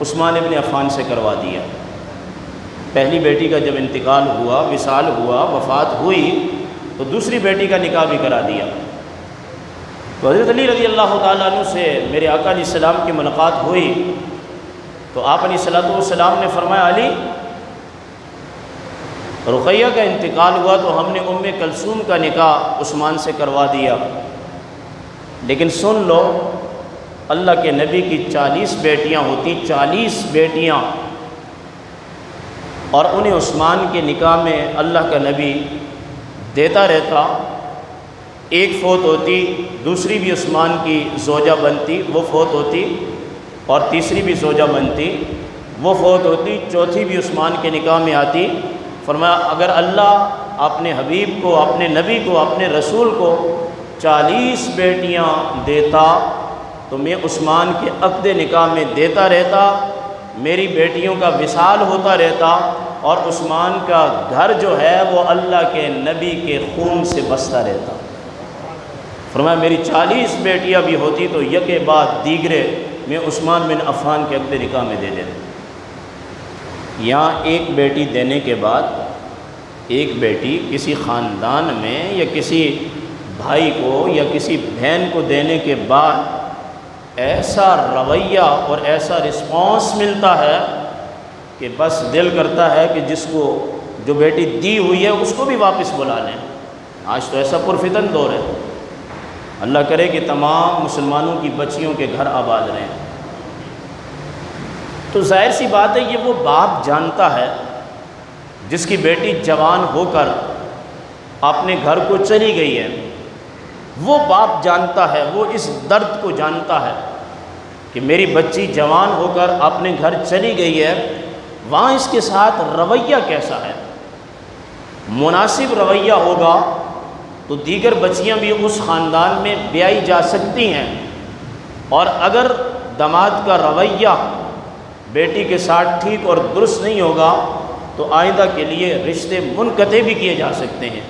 عثمان ابن عفان سے کروا دیا۔ پہلی بیٹی کا جب انتقال ہوا، وصال ہوا، وفات ہوئی، تو دوسری بیٹی کا نکاح بھی کرا دیا۔ تو حضرت علی رضی اللہ تعالیٰ عنہ سے میرے آقا علیہ السلام کی ملاقات ہوئی، تو آپ علیہ السلام نے فرمایا، علی، رقیہ کا انتقال ہوا تو ہم نے ام کلثوم کا نکاح عثمان سے کروا دیا، لیکن سن لو، اللہ کے نبی کی 40 بیٹیاں ہوتی، 40 بیٹیاں، اور انہیں عثمان کے نکاح میں اللہ کا نبی دیتا رہتا۔ ایک فوت ہوتی، دوسری بھی عثمان کی زوجہ بنتی، وہ فوت ہوتی، اور تیسری بھی زوجہ بنتی، وہ فوت ہوتی، چوتھی بھی عثمان کے نکاح میں آتی۔ فرمایا اگر اللہ اپنے حبیب کو، اپنے نبی کو، اپنے رسول کو 40 بیٹیاں دیتا تو میں عثمان کے عقد نکاح میں دیتا رہتا، میری بیٹیوں کا وصال ہوتا رہتا، اور عثمان کا گھر جو ہے وہ اللہ کے نبی کے خون سے بستا رہتا۔ فرمایا میری 40 بیٹیاں بھی ہوتی تو یکے بعد دیگرے میں عثمان بن عفان کے عقد نکاح میں دے دیتا۔ یہاں ایک بیٹی دینے کے بعد، ایک بیٹی کسی خاندان میں یا کسی بھائی کو یا کسی بہن کو دینے کے بعد ایسا رویہ اور ایسا رسپانس ملتا ہے کہ بس دل کرتا ہے کہ جس کو جو بیٹی دی ہوئی ہے اس کو بھی واپس بلا لیں۔ آج تو ایسا پرفتن دور ہے، اللہ کرے کہ تمام مسلمانوں کی بچیوں کے گھر آباد رہیں۔ تو ظاہر سی بات ہے یہ وہ باپ جانتا ہے جس کی بیٹی جوان ہو کر اپنے گھر کو چلی گئی ہے، وہ باپ جانتا ہے، وہ اس درد کو جانتا ہے کہ میری بچی جوان ہو کر اپنے گھر چلی گئی ہے، وہاں اس کے ساتھ رویہ کیسا ہے۔ مناسب رویہ ہوگا تو دیگر بچیاں بھی اس خاندان میں بیائی جا سکتی ہیں، اور اگر داماد کا رویہ بیٹی کے ساتھ ٹھیک اور درست نہیں ہوگا تو آئندہ کے لیے رشتے منقطع بھی کیے جا سکتے ہیں،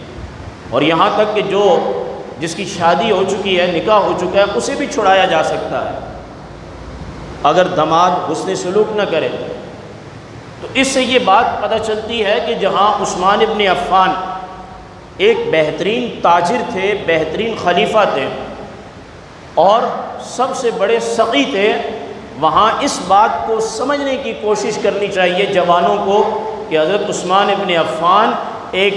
اور یہاں تک کہ جو جس کی شادی ہو چکی ہے، نکاح ہو چکا ہے، اسے بھی چھڑایا جا سکتا ہے اگر داماد حسن سلوک نہ کرے۔ تو اس سے یہ بات پتہ چلتی ہے کہ جہاں عثمان ابن عفان ایک بہترین تاجر تھے، بہترین خلیفہ تھے اور سب سے بڑے سخی تھے، وہاں اس بات کو سمجھنے کی کوشش کرنی چاہیے جوانوں کو کہ حضرت عثمان ابن عفان ایک